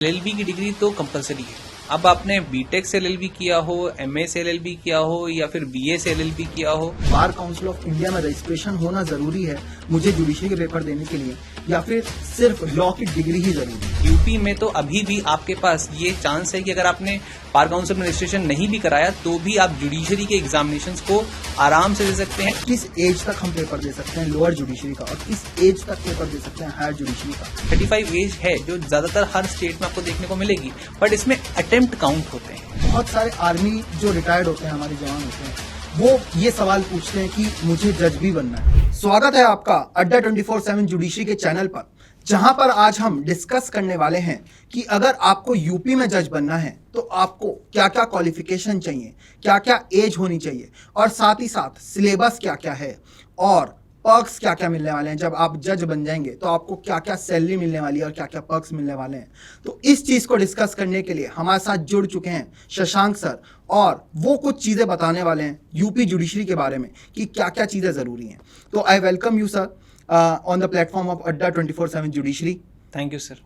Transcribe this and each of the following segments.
LLB की degree तो compulsory है। अब आपने बीटेक से एलएलबी किया हो, एमए से एलएलबी किया हो या फिर बीए से एलएलबी किया हो, बार काउंसिल ऑफ इंडिया में रजिस्ट्रेशन होना जरूरी है मुझे जुडिशरी के पेपर देने के लिए, या फिर सिर्फ लॉ की डिग्री ही जरूरी है? यूपी में तो अभी भी आपके पास ये चांस है कि अगर आपने बार काउंसिल में रजिस्ट्रेशन नहीं भी कराया तो भी आप जुडिशरी के एग्जामिनेशंस को आराम से दे सकते हैं। किस एज तक हम पेपर दे सकते हैं लोअर जुडिशरी का, और किस एज तक पेपर दे सकते हैं हायर जुडिशरी का? 35 एज है जो ज्यादातर हर स्टेट में आपको देखने को मिलेगी, बट इसमें अटेम्प्ट काउंट होते हैं। बहुत सारे आर्मी जो रिटायर्ड होते हैं, हमारे जवान होते हैं, वो ये सवाल पूछते हैं कि मुझे जज भी बनना है। स्वागत है आपका अड्डा 24/7 जुडिशरी के चैनल पर, जहां पर आज हम डिस्कस करने वाले हैं कि अगर आपको यूपी में जज बनना है तो आपको क्या क्या क्वालिफिकेशन चाहिए, क्या क्या एज होनी चाहिए, और साथ ही साथ सिलेबस क्या क्या है, और पर्क्स क्या क्या मिलने वाले हैं। जब आप जज बन जाएंगे तो आपको क्या क्या सैलरी मिलने वाली है और क्या क्या पर्क्स मिलने वाले हैं। तो इस चीज़ को डिस्कस करने के लिए हमारे साथ जुड़ चुके हैं शशांक सर, और वो कुछ चीज़ें बताने वाले हैं यूपी जुडिशरी के बारे में कि क्या क्या चीज़ें ज़रूरी हैं। तो I welcome you sir on the platform of अड्डा 24/7 judiciary. Thank you sir.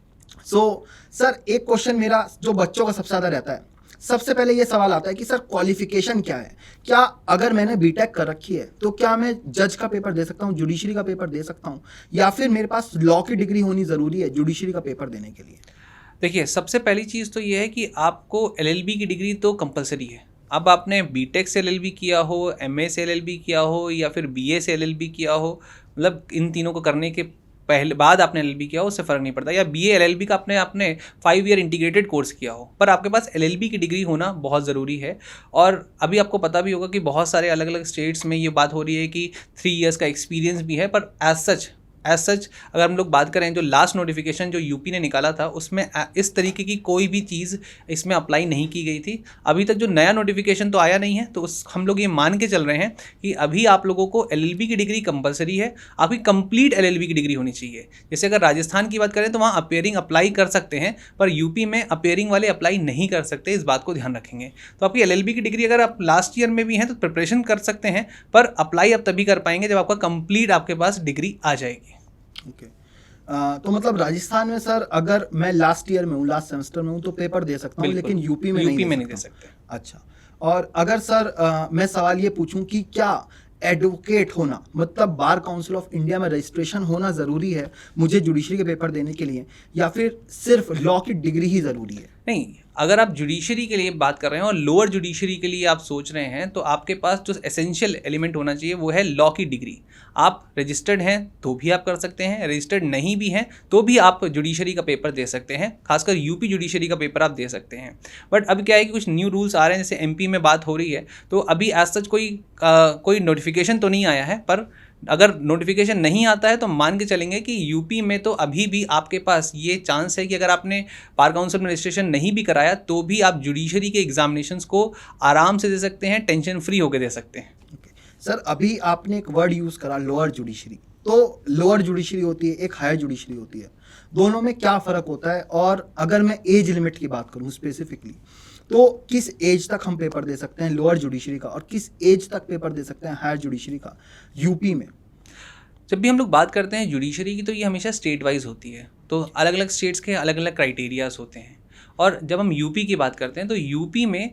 So sir, एक क्वेश्चन मेरा जो बच्चों का सबसे ज़्यादा रहता है, सबसे पहले ये सवाल आता है कि सर क्वालिफिकेशन क्या है? क्या अगर मैंने बीटेक कर रखी है तो क्या मैं जज का पेपर दे सकता हूँ, जुडिशरी का पेपर दे सकता हूँ, या फिर मेरे पास लॉ की डिग्री होनी ज़रूरी है जुडिशरी का पेपर देने के लिए? देखिए, सबसे पहली चीज़ तो ये है कि आपको एलएलबी की डिग्री तो कंपलसरी है। अब आपने बीटेक से एलएलबी किया हो, एमए से एलएलबी किया हो या फिर बीए से एलएलबी किया हो, मतलब इन तीनों को करने के पहले बाद आपने एलएलबी किया हो, उससे फ़र्क नहीं पड़ता। या बीए एलएलबी का आपने 5 ईयर इंटीग्रेटेड कोर्स किया हो, पर आपके पास एलएलबी की डिग्री होना बहुत ज़रूरी है। और अभी आपको पता भी होगा कि बहुत सारे अलग अलग स्टेट्स में ये बात हो रही है कि 3 ईयर्स का एक्सपीरियंस भी है, पर एज सच अगर हम लोग बात करें, जो लास्ट नोटिफिकेशन जो यूपी ने निकाला था उसमें इस तरीके की कोई भी चीज़ इसमें अप्लाई नहीं की गई थी। अभी तक जो नया नोटिफिकेशन तो आया नहीं है, तो हम लोग ये मान के चल रहे हैं कि अभी आप लोगों को एलएलबी की डिग्री कंपलसरी है। आपकी कंप्लीट एलएलबी की डिग्री होनी चाहिए। जैसे अगर राजस्थान की बात करें तो वहाँ अपेयरिंग अप्लाई कर सकते हैं, पर यूपी में अपेयरिंग वाले अप्लाई नहीं कर सकते। इस बात को ध्यान रखेंगे। तो आपकी एलएलबी की डिग्री अगर आप लास्ट ईयर में भी हैं तो प्रिपरेशन कर सकते हैं, पर अप्लाई आप तभी कर पाएंगे जब आपका कंप्लीट आपके पास डिग्री आ जाएगी। ओके। तो मतलब राजस्थान में सर अगर मैं लास्ट ईयर में हूँ, लास्ट सेमेस्टर में हूँ, तो पेपर दे सकता हूँ, लेकिन यूपी में नहीं दे सकता। अच्छा। और अगर सर मैं सवाल ये पूछूं कि क्या एडवोकेट होना, मतलब बार काउंसिल ऑफ इंडिया में रजिस्ट्रेशन होना ज़रूरी है मुझे जुडिशरी के पेपर देने के लिए, या फिर सिर्फ लॉ की डिग्री ही ज़रूरी है? नहीं, अगर आप जुडिशरी के लिए बात कर रहे हैं और लोअर जुडिशरी के लिए आप सोच रहे हैं, तो आपके पास जो एसेंशियल एलिमेंट होना चाहिए वो है लॉ की डिग्री। आप रजिस्टर्ड हैं तो भी आप कर सकते हैं, रजिस्टर्ड नहीं भी हैं तो भी आप जुडिशरी का पेपर दे सकते हैं। खासकर यूपी जुडिशरी का पेपर आप दे सकते हैं। बट अब क्या है कि कुछ न्यू रूल्स आ रहे हैं, जैसे एमपी में बात हो रही है, तो अभी एज सच कोई नोटिफिकेशन तो नहीं आया है, पर अगर नोटिफिकेशन नहीं आता है तो मान के चलेंगे कि यूपी में तो अभी भी आपके पास ये चांस है कि अगर आपने बार काउंसिल में रजिस्ट्रेशन नहीं भी कराया तो भी आप जुडिशरी के एग्जामिनेशंस को आराम से दे सकते हैं, टेंशन फ्री होकर दे सकते हैं। सर, अभी आपने एक वर्ड यूज़ करा लोअर जुडिशरी, तो लोअर जुडिशरी होती है, एक हायर जुडिशरी होती है, दोनों में क्या फ़र्क होता है? और अगर मैं एज लिमिट की बात करूं स्पेसिफिकली, तो किस एज तक हम पेपर दे सकते हैं लोअर जुडिशरी का, और किस एज तक पेपर दे सकते हैं हायर जुडिशरी का यूपी में? जब भी हम लोग बात करते हैं जुडिशरी की तो ये हमेशा स्टेट वाइज होती है, तो अलग अलग स्टेट्स के अलग अलग क्राइटेरियाज होते हैं। और जब हम यूपी की बात करते हैं तो यूपी में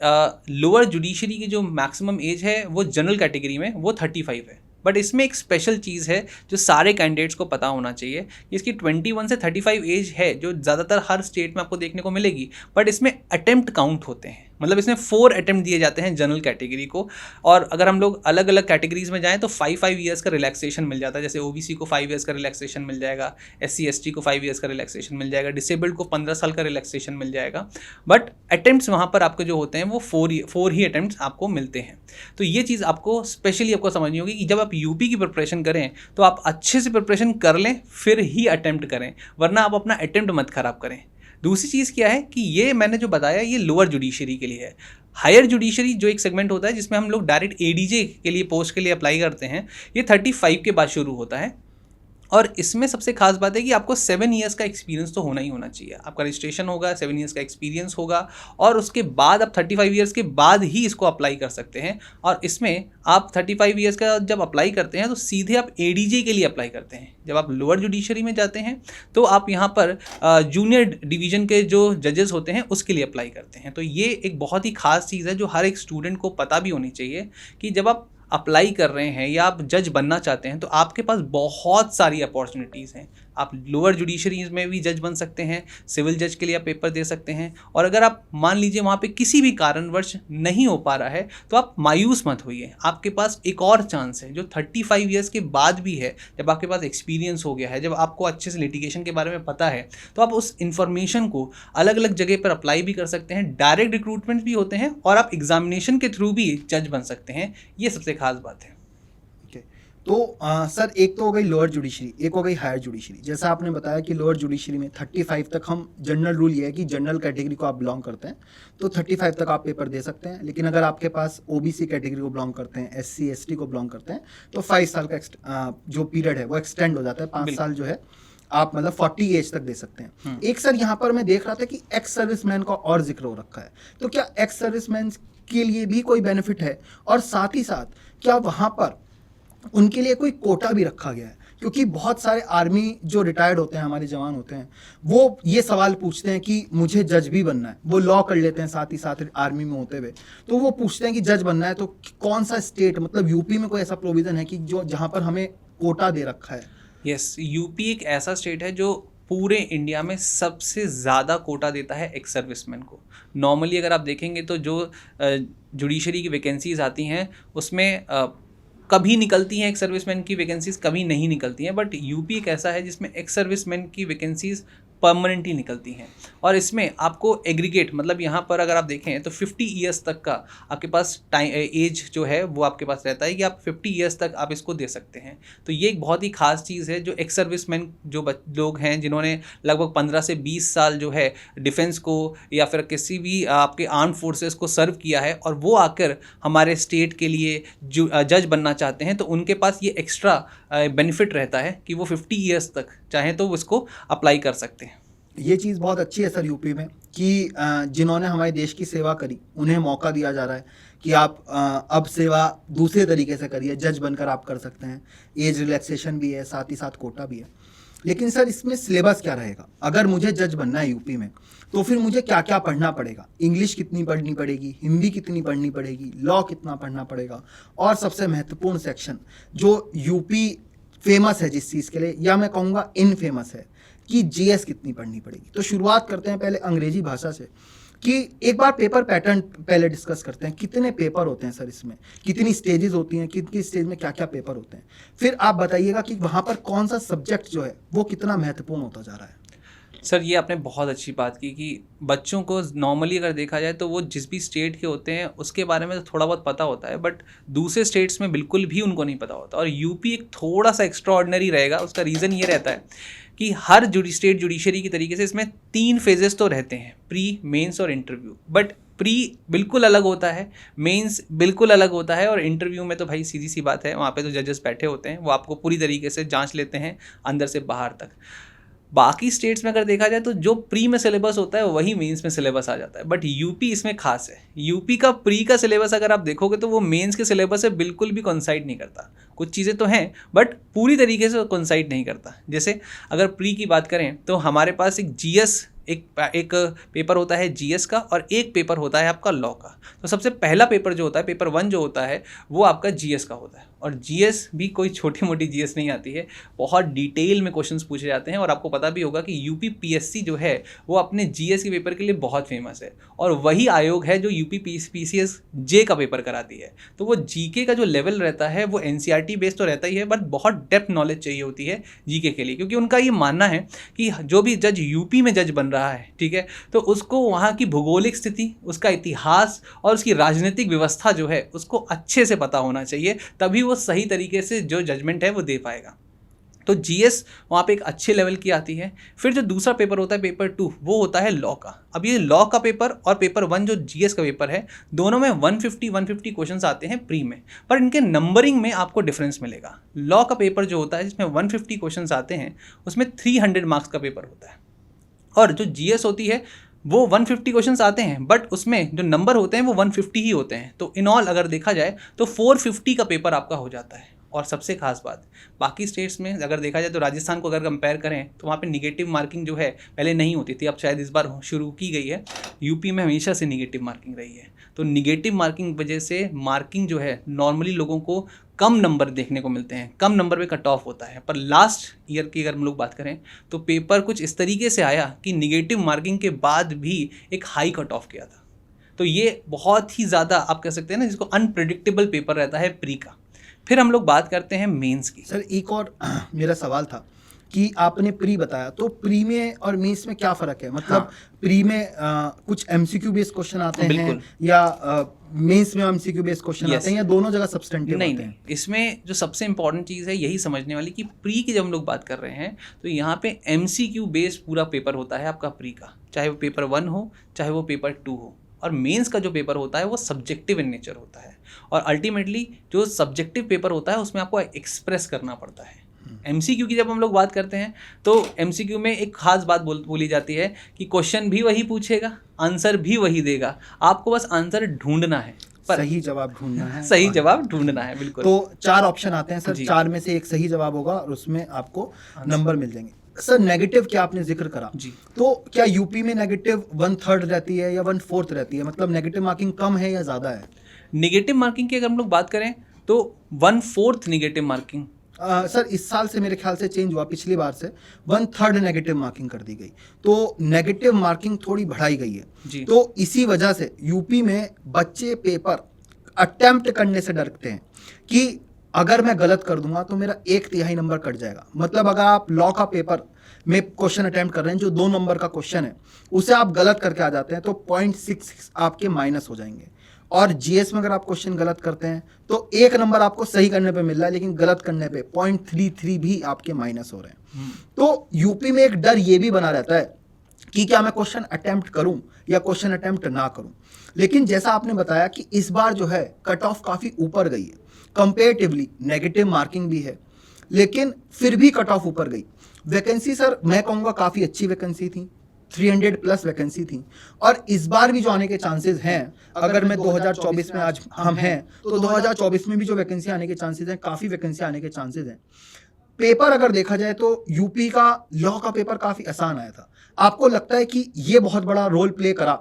लोअर जुडिशरी की जो मैक्सिमम एज है वो जनरल कैटेगरी में वो 35 है। बट इसमें एक स्पेशल चीज़ है जो सारे कैंडिडेट्स को पता होना चाहिए। इसकी 21 से 35 एज है जो ज़्यादातर हर स्टेट में आपको देखने को मिलेगी, बट इसमें अटेम्प्ट काउंट होते हैं। मतलब इसमें 4 अटेम्प्ट दिए जाते हैं जनरल कैटेगरी को। और अगर हम लोग अलग अलग कैटेगरीज में जाएं तो 5 ईयर्स का रिलैक्सेशन मिल जाता है। जैसे ओबीसी को 5 ईयर्स का रिलैक्सेशन मिल जाएगा, SC ST को 5 ईयर्स का रिलैक्सेशन मिल जाएगा, डिसेबल्ड को 15 साल का रिलैक्सेशन मिल जाएगा। बट अटेम्प्ट्स वहाँ पर आपके जो होते हैं वो 4 ही अटेम्प्ट्स आपको मिलते हैं। तो ये चीज़ आपको स्पेशली आपको समझनी होगी कि जब आप यूपी की प्रिपरेशन करें तो आप अच्छे से प्रिपरेशन कर लें, फिर ही अटेम्प्ट करें, वरना आप अपना अटेम्प्ट मत खराब करें। दूसरी चीज़ क्या है कि ये मैंने जो बताया ये लोअर जुडिशरी के लिए है। हायर जुडिशरी जो एक सेगमेंट होता है जिसमें हम लोग डायरेक्ट ADJ के लिए पोस्ट के लिए अप्लाई करते हैं, ये 35 के बाद शुरू होता है। और इसमें सबसे खास बात है कि आपको 7 ईयर्स का एक्सपीरियंस तो होना ही होना चाहिए। आपका रजिस्ट्रेशन होगा, 7 ईयर्स का एक्सपीरियंस होगा, और उसके बाद आप 35 ईयर्स के बाद ही इसको अप्लाई कर सकते हैं। और इसमें आप 35 ईयर्स का जब अप्लाई करते हैं तो सीधे आप एडीजे के लिए अप्लाई करते हैं। जब आप लोअर जुडिशरी में जाते हैं तो आप यहाँ पर जूनियर डिवीज़न के जो जजेस होते हैं उसके लिए अप्लाई करते हैं। तो ये एक बहुत ही खास चीज़ है जो हर एक स्टूडेंट को पता भी होनी चाहिए कि जब आप अप्लाई कर रहे हैं या आप जज बनना चाहते हैं तो आपके पास बहुत सारी अपॉर्चुनिटीज़ हैं। आप लोअर जुडिशरीज में भी जज बन सकते हैं, सिविल जज के लिए आप पेपर दे सकते हैं। और अगर आप मान लीजिए वहाँ पे किसी भी कारणवश नहीं हो पा रहा है तो आप मायूस मत होइए, आपके पास एक और चांस है जो 35 ईयर्स के बाद भी है। जब आपके पास एक्सपीरियंस हो गया है, जब आपको अच्छे से लिटिगेशन के बारे में पता है, तो आप उस इन्फॉर्मेशन को अलग अलग जगह पर अप्लाई भी कर सकते हैं। डायरेक्ट रिक्रूटमेंट भी होते हैं और आप एग्जामिनेशन के थ्रू भी जज बन सकते हैं। ये सबसे खास बात है। तो सर, एक तो हो गई लोअर जुडिशरी, एक हो गई हायर जुडिशरी। जैसा आपने बताया कि लोअर जुडिशरी में 35 तक हम जनरल रूल ये है कि जनरल कैटेगरी को आप बिलोंग करते हैं तो 35 तक आप पेपर दे सकते हैं। लेकिन अगर आपके पास ओबीसी कैटेगरी को बिलोंग करते हैं, एससी एसटी को बिलोंग करते हैं तो 5 साल का जो पीरियड है वो एक्सटेंड हो जाता है। 5 साल जो है आप मतलब 40 एज तक दे सकते हैं। एक सर यहाँ पर मैं देख रहा था कि एक्स सर्विसमैन का और जिक्र हो रखा है, तो क्या एक्स सर्विसमैन के लिए भी कोई बेनिफिट है? और साथ ही साथ क्या वहाँ पर उनके लिए कोई कोटा भी रखा गया है? क्योंकि बहुत सारे आर्मी जो रिटायर्ड होते हैं, हमारे जवान होते हैं, वो ये सवाल पूछते हैं कि मुझे जज भी बनना है। वो लॉ कर लेते हैं साथ ही साथ आर्मी में होते हुए, तो वो पूछते हैं कि जज बनना है तो कौन सा स्टेट, मतलब यूपी में कोई ऐसा प्रोविज़न है कि जो जहाँ पर हमें कोटा दे रखा है? यस, यूपी एक ऐसा स्टेट है जो पूरे इंडिया में सबसे ज़्यादा कोटा देता है एक्स सर्विसमैन को। नॉर्मली अगर आप देखेंगे तो जो जुडिशरी की वैकेंसीज आती हैं उसमें कभी निकलती हैं एक्स सर्विसमैन की वैकेंसीज, कभी नहीं निकलती हैं। बट यूपी एक ऐसा है जिसमें एक्स सर्विसमैन की वैकेंसीज परमानेंटली निकलती हैं। और इसमें आपको एग्रीगेट, मतलब यहाँ पर अगर आप देखें तो 50 ईयर्स तक का आपके पास टाइम एज जो है वो आपके पास रहता है कि आप 50 ईयर्स तक आप इसको दे सकते हैं। तो ये एक बहुत ही खास चीज़ है जो एक्स सर्विसमैन जो लोग हैं जिन्होंने लगभग 15 से 20 साल जो है डिफेंस को या फिर किसी भी आपके आर्म फोर्सेस को सर्व किया है और वो आकर हमारे स्टेट के लिए जो जज बनना चाहते हैं, तो उनके पास ये एक्स्ट्रा बेनिफिट रहता है कि वो 50 ईयर्स तक चाहें तो उसको अप्लाई कर सकते हैं। ये चीज़ बहुत अच्छी है सर यूपी में कि जिन्होंने हमारे देश की सेवा करी उन्हें मौका दिया जा रहा है कि आप अब सेवा दूसरे तरीके से करिए, जज बनकर आप कर सकते हैं। एज रिलैक्सेशन भी है, साथ ही साथ कोटा भी है। लेकिन सर इसमें सिलेबस क्या रहेगा? अगर मुझे जज बनना है यूपी में तो फिर मुझे क्या क्या पढ़ना पड़ेगा? इंग्लिश कितनी पढ़नी पड़ेगी, हिंदी कितनी पढ़नी पड़ेगी, लॉ कितना पढ़ना पड़ेगा, और सबसे महत्वपूर्ण सेक्शन जो यूपी फेमस है जिस चीज़ के लिए, या मैं कहूँगा इनफेमस है, कि जीएस कितनी पढ़नी पड़ेगी? तो शुरुआत करते हैं पहले अंग्रेजी भाषा से कि एक बार पेपर पैटर्न पहले डिस्कस करते हैं। कितने पेपर होते हैं सर इसमें, कितनी स्टेजेस होती हैं, कितनी स्टेज में क्या क्या पेपर होते हैं? फिर आप बताइएगा कि वहाँ पर कौन सा सब्जेक्ट जो है वो कितना महत्वपूर्ण होता जा रहा है। सर ये आपने बहुत अच्छी बात की कि बच्चों को नॉर्मली अगर देखा जाए तो वो जिस भी स्टेट के होते हैं उसके बारे में तो थोड़ा बहुत पता होता है, बट दूसरे स्टेट्स में बिल्कुल भी उनको नहीं पता होता। और यूपी एक थोड़ा सा एक्स्ट्रा ऑर्डिनरी रहेगा। उसका रीज़न ये रहता है कि हर स्टेट जुडिशरी की तरीके से इसमें 3 फेजेस तो रहते हैं, प्री, मेंस और इंटरव्यू। बट प्री बिल्कुल अलग होता है, मेंस बिल्कुल अलग होता है, और इंटरव्यू में तो भाई सीधी सी बात है, वहाँ पे तो जजेस बैठे होते हैं, वो आपको पूरी तरीके से जांच लेते हैं अंदर से बाहर तक। बाकी स्टेट्स में अगर देखा जाए तो जो प्री में सिलेबस होता है वही मेंस में सिलेबस आ जाता है। बट यूपी इसमें खास है। यूपी का प्री का सिलेबस अगर आप देखोगे तो वो मेंस के सिलेबस से बिल्कुल भी कोइंसाइड नहीं करता। कुछ चीज़ें तो हैं बट पूरी तरीके से कोइंसाइड नहीं करता। जैसे अगर प्री की बात करें तो हमारे पास एक जीएस एक पेपर होता है जीएस का, और एक पेपर होता है आपका लॉ का। तो सबसे पहला पेपर जो होता है, पेपर 1 जो होता है, वो आपका जीएस का होता है। और जीएस भी कोई छोटी मोटी जीएस नहीं आती है, बहुत डिटेल में क्वेश्चंस पूछे जाते हैं। और आपको पता भी होगा कि यूपी पीएससी जो है वो अपने जीएस के पेपर के लिए बहुत फेमस है, और वही आयोग है जो यूपी पीसीएस जे का पेपर कराती है। तो वो जीके का जो लेवल रहता है वो एनसीईआरटी बेस्ड तो रहता ही है, बट बहुत डेप्थ नॉलेज चाहिए होती है जीके के लिए, क्योंकि उनका ये मानना है कि जो भी जज यूपी में जज बन रहा है, ठीक है, तो उसको वहाँ की भौगोलिक स्थिति, उसका इतिहास और उसकी राजनीतिक व्यवस्था जो है उसको अच्छे से पता होना चाहिए, तभी वो सही तरीके से जो जजमेंट है वो दे पाएगा। तो जीएस वहाँ पे एक अच्छे लेवल की आती है। फिर जो दूसरा पेपर होता है पेपर 2, वो होता है लॉ का। अब ये लॉ का पेपर और पेपर 1 जो जीएस का पेपर है, दोनों में 150 क्वेश्चंस आते हैं प्री में, पर इनके नंबरिंग में आपको डिफरेंस मिलेगा। लॉ का पेपर जो होता है जिसमें 150 क्वेश्चंस आते हैं, उसमें 300 मार्क्स का पेपर होता है, और जो जीएस होती है वो 150 क्वेश्चंस आते हैं, बट उसमें जो नंबर होते हैं वो 150 ही होते हैं। तो इन ऑल अगर देखा जाए तो 450 का पेपर आपका हो जाता है। और सबसे खास बात, बाकी स्टेट्स में अगर देखा जाए तो राजस्थान को अगर कंपेयर करें तो वहाँ पे निगेटिव मार्किंग जो है पहले नहीं होती थी, अब शायद इस बार शुरू की गई है। यूपी में हमेशा से निगेटिव मार्किंग रही है, तो निगेटिव मार्किंग वजह से मार्किंग जो है नॉर्मली लोगों को कम नंबर देखने को मिलते हैं, कम नंबर पे कट ऑफ होता है। पर लास्ट ईयर की अगर हम लोग बात करें तो पेपर कुछ इस तरीके से आया कि निगेटिव मार्किंग के बाद भी एक हाई कट ऑफ किया था। तो ये बहुत ही ज़्यादा आप कह सकते हैं ना, जिसको अनप्रिडिक्टेबल पेपर रहता है प्री का। फिर हम लोग बात करते हैं मेंस की। सर एक और मेरा सवाल था कि आपने प्री बताया, तो प्री में और मेंस में क्या फ़र्क है? मतलब हाँ। प्री में कुछ एमसीक्यू बेस्ड क्वेश्चन आते हैं बिल्कुल। या मेंस में एमसीक्यू बेस्ड क्वेश्चन आते हैं, या दोनों जगह सब्सटेंटिव नहीं आते हैं? इसमें जो सबसे इंपॉर्टेंट चीज़ है यही समझने वाली कि प्री की जब हम लोग बात कर रहे हैं तो यहाँ पे एमसीक्यू बेस्ड पूरा पेपर होता है आपका प्री का, चाहे वो पेपर 1 हो चाहे वो पेपर 2 हो। और मेंस का जो पेपर होता है वो सब्जेक्टिव इन नेचर होता है, और अल्टीमेटली जो सब्जेक्टिव पेपर होता है उसमें आपको एक्सप्रेस करना पड़ता है। एमसीक्यू की जब हम लोग बात करते हैं तो एमसीक्यू में एक खास बात बोली जाती है कि क्वेश्चन भी वही पूछेगा, आंसर भी वही देगा, आपको बस आंसर ढूंढना है, पर सही जवाब ढूंढना है। सही जवाब ढूंढना है, बिल्कुल। तो 4 ऑप्शन आते हैं सर, जी। 4 में से एक सही जवाब होगा और उसमें आपको नंबर मिल जाएंगे। सर नेगेटिव क्या आपने जिक्र करा जी। तो क्या यूपी में नेगेटिव 1/3 रहती है या 1/4 रहती है? मतलब नेगेटिव मार्किंग कम है या ज़्यादा है? निगेटिव मार्किंग की अगर हम लोग बात करें तो 1/4 निगेटिव मार्किंग। सर इस साल से मेरे ख्याल से चेंज हुआ, पिछली बार से 1/3 नेगेटिव मार्किंग कर दी गई, तो नेगेटिव मार्किंग थोड़ी बढ़ाई गई है जी। तो इसी वजह से यूपी में बच्चे पेपर अटेम्प्ट करने से डरते हैं कि अगर मैं गलत कर दूंगा तो मेरा 1/3 नंबर कट जाएगा। मतलब अगर आप लॉ का पेपर में क्वेश्चन अटेम्प्ट कर रहे हैं जो 2 नंबर का क्वेश्चन है, उसे आप गलत करके आ जाते हैं तो 0.66 आपके माइनस हो जाएंगे। और जीएस में अगर आप क्वेश्चन गलत करते हैं तो 1 नंबर आपको सही करने पे मिल रहा है, लेकिन गलत करने पे 0.33 भी आपके माइनस हो रहे हैं। तो यूपी में एक डर ये भी बना रहता है कि क्या मैं क्वेश्चन अटेम्प्ट करूं या क्वेश्चन अटेम्प्ट ना करूं। लेकिन जैसा आपने बताया कि इस बार जो है कट ऑफ काफ़ी ऊपर गई है, कंपेरेटिवली नेगेटिव मार्किंग भी है, लेकिन फिर भी कट ऑफ ऊपर गई। वैकेंसी सर मैं कहूँगा काफ़ी अच्छी वैकेंसी थी, 300 प्लस वैकेंसी थी, और इस बार भी जो आने के चांसेस हैं, अगर मैं 2024 में आज हम हैं तो 2024 में भी जो वैकेंसी आने के चांसेस हैं, काफ़ी वैकेंसी आने के चांसेस हैं। पेपर अगर देखा जाए तो यूपी का लॉ का पेपर काफ़ी आसान आया था। आपको लगता है कि ये बहुत बड़ा रोल प्ले करा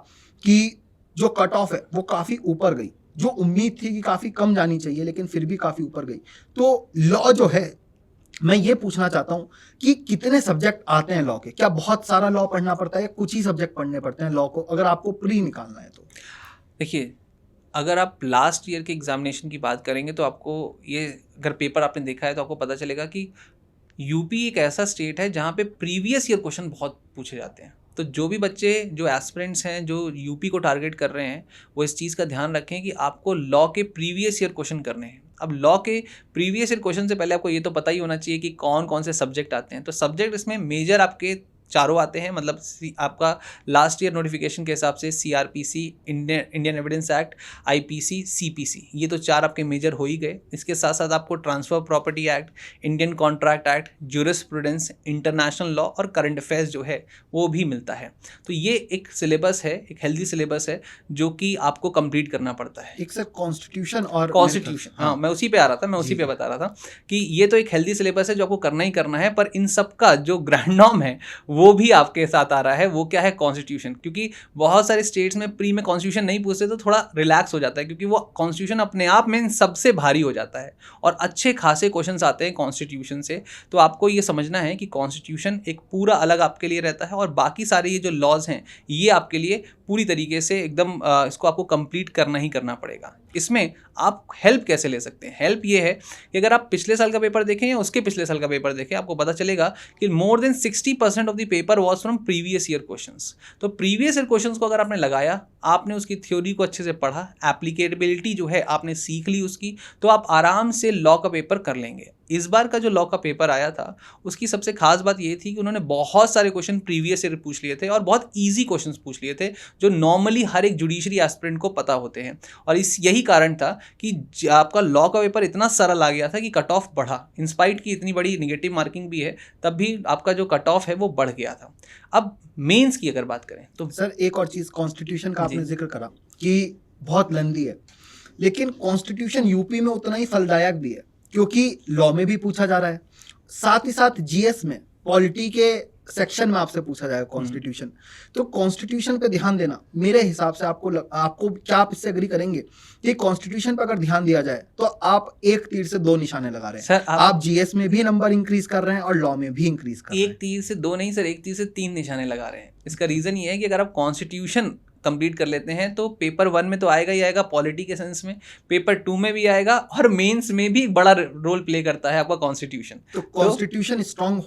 कि जो कट ऑफ है वो काफ़ी ऊपर गई? जो उम्मीद थी कि काफ़ी कम जानी चाहिए लेकिन फिर भी काफ़ी ऊपर गई। तो लॉ जो है, मैं ये पूछना चाहता हूँ कि कितने सब्जेक्ट आते हैं लॉ के? क्या बहुत सारा लॉ पढ़ना पड़ता है या कुछ ही सब्जेक्ट पढ़ने पड़ते हैं लॉ को, अगर आपको प्री निकालना है तो? देखिए, अगर आप लास्ट ईयर के एग्जामिनेशन की बात करेंगे तो आपको ये, अगर पेपर आपने देखा है तो आपको पता चलेगा कि यूपी एक ऐसा स्टेट है जहाँ पे प्रीवियस ईयर क्वेश्चन बहुत पूछे जाते हैं। तो जो भी बच्चे, जो एस्पिरेंट्स हैं, जो यूपी को टारगेट कर रहे हैं, वो इस चीज़ का ध्यान रखें कि आपको लॉ के प्रीवियस ईयर क्वेश्चन करने हैं। अब लॉ के प्रीवियस ईयर क्वेश्चन से पहले आपको ये तो पता ही होना चाहिए कि कौन कौन से सब्जेक्ट आते हैं। तो सब्जेक्ट इसमें मेजर आपके चारों आते हैं, मतलब आपका लास्ट ईयर नोटिफिकेशन के हिसाब से CrPC, Indian evidence act, IPC, CPC, ये तो 4 आपके मेजर हो ही गए। इसके साथ साथ आपको transfer property act, Indian contract act, jurisprudence, international law और करंट अफेयर्स जो है वो भी मिलता है। तो ये एक सिलेबस है, एक हेल्दी सिलेबस है जो कि आपको कंप्लीट करना पड़ता है। एक सर कॉन्स्टिट्यूशन और कॉन्स्टिट्यूशन, हाँ मैं उसी पे आ रहा था, मैं उसी पे बता रहा था कि ये तो एक हेल्दी सिलेबस है जो आपको करना ही करना है, पर इन सब का जो ग्रैंड नॉर्म है वो भी आपके साथ आ रहा है। वो क्या है? कॉन्स्टिट्यूशन। क्योंकि बहुत सारे स्टेट्स में प्री में कॉन्स्टिट्यूशन नहीं पूछते तो थोड़ा रिलैक्स हो जाता है, क्योंकि वो कॉन्स्टिट्यूशन अपने आप में सबसे भारी हो जाता है और अच्छे खासे क्वेश्चंस आते हैं कॉन्स्टिट्यूशन से। तो आपको ये समझना है कि कॉन्स्टिट्यूशन एक पूरा अलग आपके लिए रहता है और बाकी सारे ये जो लॉज हैं ये आपके लिए पूरी तरीके से एकदम इसको आपको कंप्लीट करना ही करना पड़ेगा। इसमें आप हेल्प कैसे ले सकते हैं? हेल्प ये है कि अगर आप पिछले साल का पेपर देखें या उसके पिछले साल का पेपर देखें, आपको पता चलेगा कि more than 60% of the paper was from previous year questions. तो प्रीवियस ईयर क्वेश्चंस को अगर आपने लगाया, आपने उसकी थ्योरी को अच्छे से पढ़ा, एप्लीकेबिलिटी जो है आपने सीख ली उसकी, तो आप आराम से लॉ का पेपर कर लेंगे। इस बार का जो लॉ का पेपर आया था उसकी सबसे खास बात ये थी कि उन्होंने बहुत सारे क्वेश्चन प्रीवियस ईयर पूछ लिए थे और बहुत ईजी क्वेश्चंस पूछ लिए थे जो नॉर्मली हर एक जुडिशरी एस्पिरेंट को पता होते हैं। और यही कारण था कि आपका लॉ का पेपर इतना सरल आ गया था कि कट ऑफ बढ़ा, इंस्पाइट की इतनी बड़ी निगेटिव मार्किंग भी है तब भी आपका जो कट ऑफ है वो बढ़ गया था। अब मेंस की अगर बात करें तो सर एक और चीज़, कॉन्स्टिट्यूशन का आपने जिक्र करा कि बहुत लंबी है, लेकिन कॉन्स्टिट्यूशन यूपी में उतना ही फलदायक भी है क्योंकि लॉ में भी पूछा जा रहा है, साथ ही साथ जीएस में पॉलिटी के सेक्शन में आपसे पूछा जाएगा कॉन्स्टिट्यूशन। तो कॉन्स्टिट्यूशन पे ध्यान देना मेरे हिसाब से आपको क्या आप इससे एग्री करेंगे कि कॉन्स्टिट्यूशन पर अगर ध्यान दिया जाए तो आप एक तीर से दो निशाने लगा रहे हैं सर, आप जीएस में भी नंबर इंक्रीज कर रहे हैं और लॉ में भी इंक्रीज कर रहे हैं। एक तीर से दो नहीं सर, एक तीर से 3 निशाने लगा रहे हैं। इसका रीजन ये है कि अगर आप कॉन्स्टिट्यूशन कंप्लीट कर लेते हैं तो पेपर 1 में तो आएगा ही आएगा पॉलिटी के सेंस में, पेपर 2 में भी आएगा और मेंस में भी बड़ा रोल प्ले करता है आपका कॉन्स्टिट्यूशन। तो कॉन्स्टिट्यूशन स्ट्रांग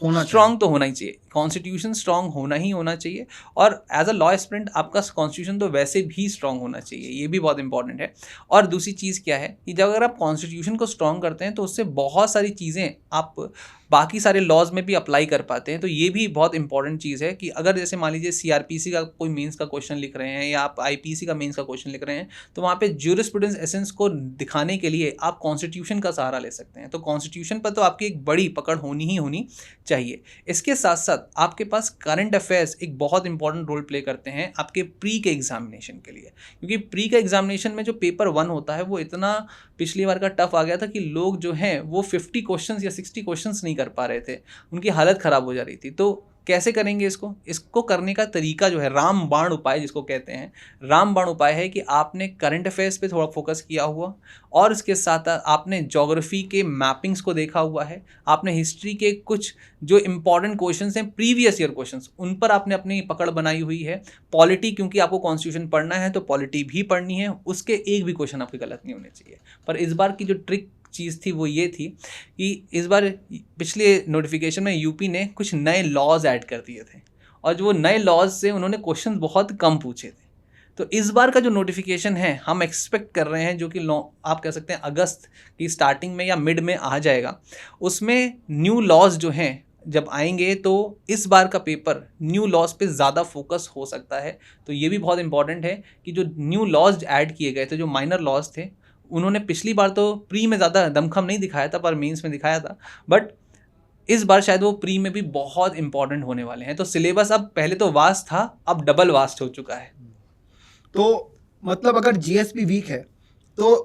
तो होना ही चाहिए, कॉन्स्टिट्यूशन स्ट्रांग होना ही होना चाहिए। और एज अ लॉ एस्पिरेंट आपका कॉन्स्टिट्यूशन तो वैसे भी स्ट्रांग होना चाहिए, ये भी बहुत इंपॉर्टेंट है। और दूसरी चीज़ क्या है कि जब अगर आप कॉन्स्टिट्यूशन को स्ट्रांग करते हैं तो उससे बहुत सारी चीज़ें आप बाकी सारे लॉज में भी अप्लाई कर पाते हैं। तो ये भी बहुत इंपॉर्टेंट चीज़ है कि अगर जैसे मान लीजिए सीआरपीसी का कोई मेंस का क्वेश्चन लिख रहे हैं या आप आईपीसी का मेंस का क्वेश्चन लिख रहे हैं तो वहाँ पे ज्यूरिस्प्रूडेंस एसेंस को दिखाने के लिए आप कॉन्स्टिट्यूशन का सहारा ले सकते हैं। तो कॉन्स्टिट्यूशन पर तो आपकी एक बड़ी पकड़ होनी ही होनी चाहिए। इसके साथ साथ आपके पास करंट अफेयर्स एक बहुत इंपॉर्टेंट रोल प्ले करते हैं आपके प्री के एग्जामिनेशन के लिए, क्योंकि प्री के एग्जामिनेशन में जो पेपर 1 होता है वो इतना पिछली बार का टफ आ गया था कि लोग जो हैं वो 50 क्वेश्चंस या 60 क्वेश्चंस नहीं कर पा रहे थे, उनकी हालत ख़राब हो जा रही थी। तो कैसे करेंगे इसको करने का तरीका जो है रामबाण उपाय जिसको कहते हैं, रामबाण उपाय है कि आपने करंट अफेयर्स पे थोड़ा फोकस किया हुआ और इसके साथ आपने ज्योग्राफी के मैपिंग्स को देखा हुआ है, आपने हिस्ट्री के कुछ जो इंपॉर्टेंट क्वेश्चंस हैं प्रीवियस ईयर क्वेश्चंस उन पर आपने अपनी पकड़ बनाई हुई है। पॉलिटी क्योंकि आपको कॉन्स्टिट्यूशन पढ़ना है तो पॉलिटी भी पढ़नी है, उसके एक भी क्वेश्चन आपके गलत नहीं होने चाहिए। पर इस बार की जो ट्रिक चीज़ थी वो ये थी कि इस बार पिछले नोटिफिकेशन में यूपी ने कुछ नए लॉज ऐड कर दिए थे और जो वो नए लॉज से उन्होंने क्वेश्चन बहुत कम पूछे थे। तो इस बार का जो नोटिफिकेशन है हम एक्सपेक्ट कर रहे हैं जो कि आप कह सकते हैं अगस्त की स्टार्टिंग में या मिड में आ जाएगा, उसमें न्यू लॉज जो हैं जब आएंगे तो इस बार का पेपर न्यू लॉज पे ज़्यादा फोकस हो सकता है। तो ये भी बहुत इंपॉर्टेंट है कि जो न्यू लॉज ऐड किए गए थे, जो माइनर लॉज थे, उन्होंने पिछली बार तो प्री में ज़्यादा दमखम नहीं दिखाया था पर मेंस में दिखाया था, बट इस बार शायद वो प्री में भी बहुत इंपॉर्टेंट होने वाले हैं। तो सिलेबस अब पहले तो वास्ट था, अब डबल वास्ट हो चुका है। तो मतलब अगर जीएस भी वीक है तो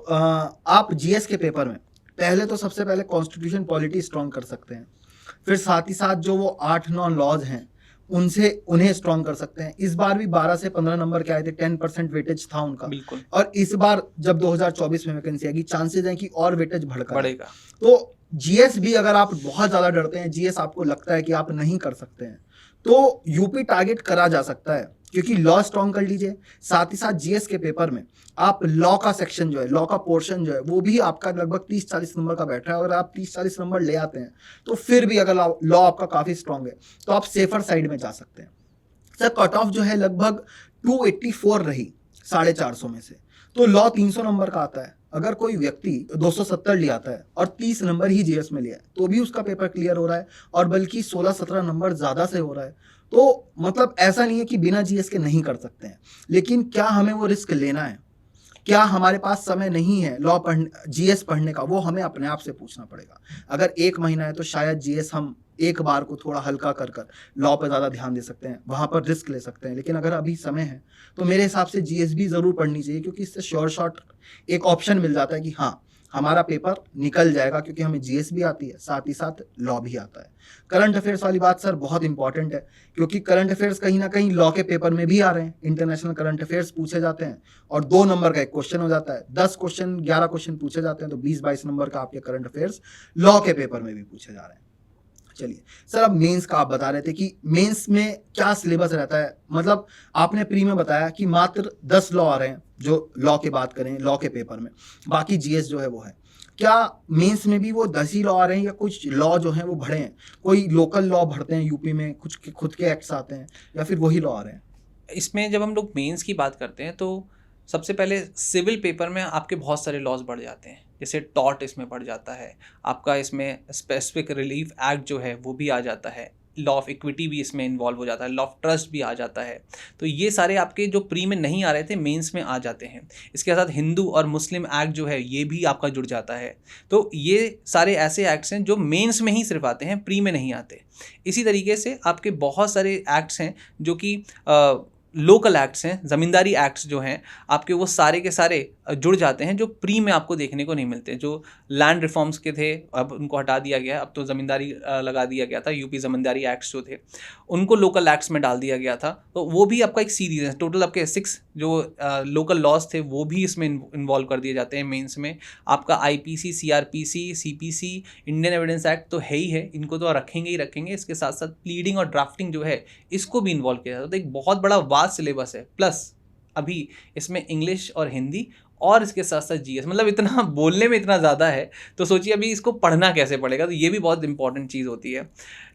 आप जीएस के पेपर में पहले तो सबसे पहले कॉन्स्टिट्यूशन पॉलिटी स्ट्रॉन्ग कर सकते हैं, फिर साथ ही साथ जो वो 8-9 लॉज हैं उन्हें स्ट्रॉन्ग कर सकते हैं। इस बार भी 12 से 15 नंबर के आए थे, 10% वेटेज था उनका। बिल्कुल। और इस बार जब 2024 में वैकेंसी आएगी चांसेस हैं कि और वेटेज बढ़ेगा। तो जीएस भी अगर आप बहुत ज़्यादा डरते हैं, जीएस आपको लगता है कि आप नहीं कर सकते हैं, तो यूपी टारगेट करा जा सकता है क्योंकि लॉ स्ट्रॉन्ग कर लीजिए। साथ ही साथ जीएस के पेपर में आप लॉ का सेक्शन जो है, लॉ का पोर्शन जो है वो भी आपका लगभग 30-40 नंबर का बैठ रहा है। अगर आप 30-40 नंबर ले आते हैं तो फिर भी अगर लॉ आपका काफ़ी स्ट्रॉन्ग है तो आप सेफर साइड में जा सकते हैं। सर कट ऑफ जो है लगभग 284 रही 450 में से, तो लॉ 300 नंबर का आता है। अगर कोई व्यक्ति 270 ले आता है और 30 नंबर ही जीएस में लिया है तो भी उसका पेपर क्लियर हो रहा है और बल्कि 16-17 नंबर ज़्यादा से हो रहा है। तो मतलब ऐसा नहीं है कि बिना जीएस के नहीं कर सकते हैं, लेकिन क्या हमें वो रिस्क लेना है? क्या हमारे पास समय नहीं है लॉ जीएस पढ़ने का? वो हमें अपने आप से पूछना पड़ेगा। अगर 1 महीना है तो शायद जीएस हम एक बार को थोड़ा हल्का कर लॉ पर ज़्यादा ध्यान दे सकते हैं, वहाँ पर रिस्क ले सकते हैं। लेकिन अगर अभी समय है तो मेरे हिसाब से जीएस भी ज़रूर पढ़नी चाहिए क्योंकि इससे श्योर शॉट एक ऑप्शन मिल जाता है कि हाँ हमारा पेपर निकल जाएगा क्योंकि हमें जीएस भी आती है, साथ ही साथ लॉ भी आता है। करंट अफेयर्स वाली बात सर बहुत इंपॉर्टेंट है क्योंकि करंट अफेयर्स कहीं ना कहीं लॉ के पेपर में भी आ रहे हैं। इंटरनेशनल करंट अफेयर्स पूछे जाते हैं और 2 नंबर का एक क्वेश्चन हो जाता है। 10 क्वेश्चन 11 क्वेश्चन पूछे जाते हैं तो 20-22 नंबर का आपके करंट अफेयर्स लॉ के पेपर में भी पूछे जा रहे हैं। चलिए सर, अब मेंस का आप बता रहे थे कि मेंस में क्या सिलेबस रहता है। मतलब आपने प्री में बताया कि मात्र 10 लॉ आ रहे हैं जो लॉ की बात करें लॉ के पेपर में, बाकी जीएस जो है वो है। क्या मेंस में भी वो 10 ही लॉ आ रहे हैं या कुछ लॉ जो हैं वो बढ़े हैं? कोई लोकल लॉ बढ़ते हैं यूपी में, कुछ खुद के एक्ट्स आते हैं या फिर वही लॉ आ रहे हैं? इसमें जब हम लोग मेंस की बात करते हैं तो सबसे पहले सिविल पेपर में आपके बहुत सारे लॉज बढ़ जाते हैं, जैसे टॉर्ट इसमें बढ़ जाता है, आपका इसमें स्पेसिफिक रिलीफ एक्ट जो है वो भी आ जाता है, लॉ ऑफ इक्विटी भी इसमें इन्वॉल्व हो जाता है, लॉ ऑफ ट्रस्ट भी आ जाता है। तो ये सारे आपके जो प्री में नहीं आ रहे थे मेंस में आ जाते हैं। इसके साथ हिंदू और मुस्लिम एक्ट जो है ये भी आपका जुड़ जाता है। तो ये सारे ऐसे एक्ट्स हैं जो मेंस में ही सिर्फ आते हैं, प्री में नहीं आते। इसी तरीके से आपके बहुत सारे एक्ट्स हैं जो कि लोकल एक्ट्स हैं, ज़मींदारी एक्ट्स जो हैं आपके, वो सारे के सारे जुड़ जाते हैं जो प्री में आपको देखने को नहीं मिलते। जो लैंड रिफॉर्म्स के थे अब उनको हटा दिया गया, अब तो ज़मींदारी लगा दिया गया था, यूपी ज़मींदारी एक्ट्स जो थे उनको लोकल एक्ट्स में डाल दिया गया था। तो वो भी आपका एक सीरीज़ है, टोटल आपके 6 जो लोकल लॉज थे वो भी इसमें इन्वॉल्व कर दिए जाते हैं मेंस में। आपका IPC, CrPC, CPC, Indian evidence act तो है ही है, इनको तो रखेंगे ही रखेंगे। इसके साथ साथ प्लीडिंग और ड्राफ्टिंग जो है इसको भी इन्वॉल्व किया जाता है। तो एक बहुत बड़ा वास्ट सिलेबस है, प्लस अभी इसमें इंग्लिश और हिंदी और इसके साथ साथ जीएस, मतलब इतना बोलने में इतना ज़्यादा है। तो सोचिए अभी इसको पढ़ना कैसे पड़ेगा। तो ये भी बहुत इंपॉर्टेंट चीज़ होती है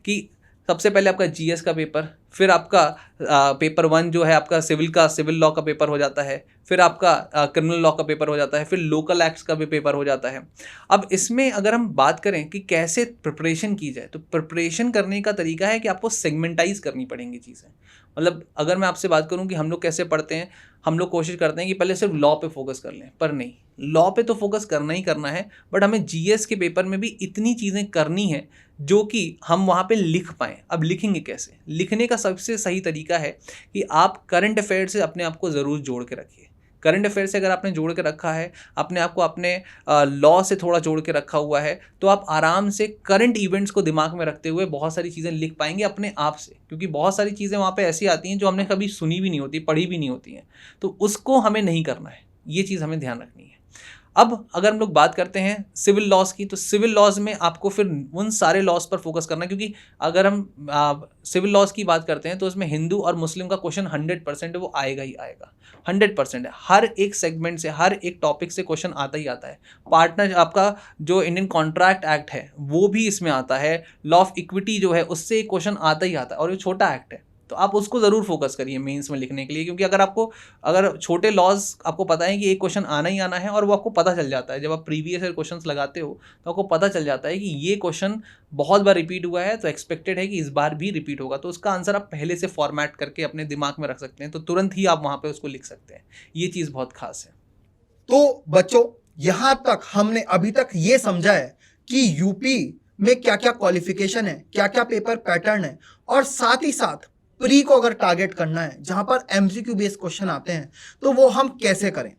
कि सबसे पहले आपका जीएस का पेपर, फिर आपका पेपर 1 जो है आपका सिविल लॉ का पेपर हो जाता है, फिर आपका क्रिमिनल लॉ का पेपर हो जाता है, फिर लोकल एक्ट्स का भी पेपर हो जाता है। अब इसमें अगर हम बात करें कि कैसे प्रिपरेशन की जाए, तो प्रिपरेशन करने का तरीका है कि आपको सेगमेंटाइज करनी पड़ेंगी चीज़ें। मतलब अगर मैं आपसे बात करूं कि हम लोग कैसे पढ़ते हैं, हम लोग कोशिश करते हैं कि पहले सिर्फ लॉ पे फोकस कर लें, पर नहीं, लॉ पे तो फोकस करना ही करना है, बट हमें जीएस के पेपर में भी इतनी चीज़ें करनी है जो कि हम वहाँ पे लिख पाएँ। अब लिखेंगे कैसे? लिखने का सबसे सही तरीका है कि आप करंट अफेयर से अपने आप को ज़रूर जोड़ के रखिए। करंट अफेयर से अगर आपने जोड़ के रखा है, अपने आप को अपने लॉ से थोड़ा जोड़ के रखा हुआ है, तो आप आराम से करंट इवेंट्स को दिमाग में रखते हुए बहुत सारी चीज़ें लिख पाएंगे अपने आप से। क्योंकि बहुत सारी चीज़ें वहाँ पे ऐसी आती हैं जो हमने कभी सुनी भी नहीं होती, पढ़ी भी नहीं होती हैं, तो उसको हमें नहीं करना है। ये चीज़ हमें ध्यान रखनी है। अब अगर हम लोग बात करते हैं सिविल लॉज की, तो सिविल लॉज में आपको फिर उन सारे लॉज पर फोकस करना है। क्योंकि अगर हम सिविल लॉज की बात करते हैं तो उसमें हिंदू और मुस्लिम का क्वेश्चन 100% वो आएगा ही आएगा, 100% है। हर एक सेगमेंट से, हर एक टॉपिक से क्वेश्चन आता ही आता है। पार्टनर आपका जो इंडियन कॉन्ट्रैक्ट एक्ट है वो भी इसमें आता है, लॉ ऑफ इक्विटी जो है उससे एक क्वेश्चन आता ही आता है, और ये छोटा एक्ट है। तो आप उसको ज़रूर फोकस करिए मेंस में लिखने के लिए। क्योंकि अगर छोटे लॉज आपको पता है कि एक क्वेश्चन आना ही आना है, और वो आपको पता चल जाता है जब आप प्रीवियस ईयर क्वेश्चंस लगाते हो, तो आपको पता चल जाता है कि ये क्वेश्चन बहुत बार रिपीट हुआ है, तो एक्सपेक्टेड है कि इस बार भी रिपीट होगा। तो उसका आंसर आप पहले से फॉर्मेट करके अपने दिमाग में रख सकते हैं, तो तुरंत ही आप वहाँ पर उसको लिख सकते हैं। ये चीज़ बहुत खास है। तो बच्चों, यहां तक हमने अभी तक ये समझा है कि यूपी में क्या क्या क्वालिफिकेशन है, क्या क्या पेपर पैटर्न है, और साथ ही साथ प्री को अगर टारगेट करना है जहां पर एमसीक्यू बेस्ड क्वेश्चन आते हैं, तो वो हम कैसे करें,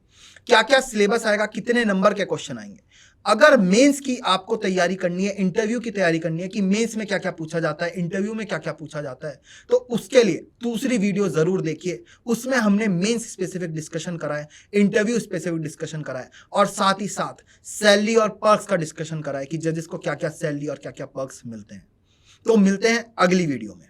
क्या क्या सिलेबस आएगा, कितने नंबर के क्वेश्चन आएंगे। अगर मेंस की आपको तैयारी करनी है, इंटरव्यू की तैयारी करनी है कि मेंस में क्या क्या पूछा जाता है, इंटरव्यू में क्या क्या पूछा जाता है, तो उसके लिए दूसरी वीडियो जरूर देखिए। उसमें हमने मेंस स्पेसिफिक डिस्कशन करा है, इंटरव्यू स्पेसिफिक डिस्कशन करा है, और साथ ही साथ सैलरी और पर्क्स का डिस्कशन करा है कि जजेस को क्या क्या सैलरी और क्या क्या पर्क्स मिलते हैं। तो मिलते हैं अगली वीडियो में।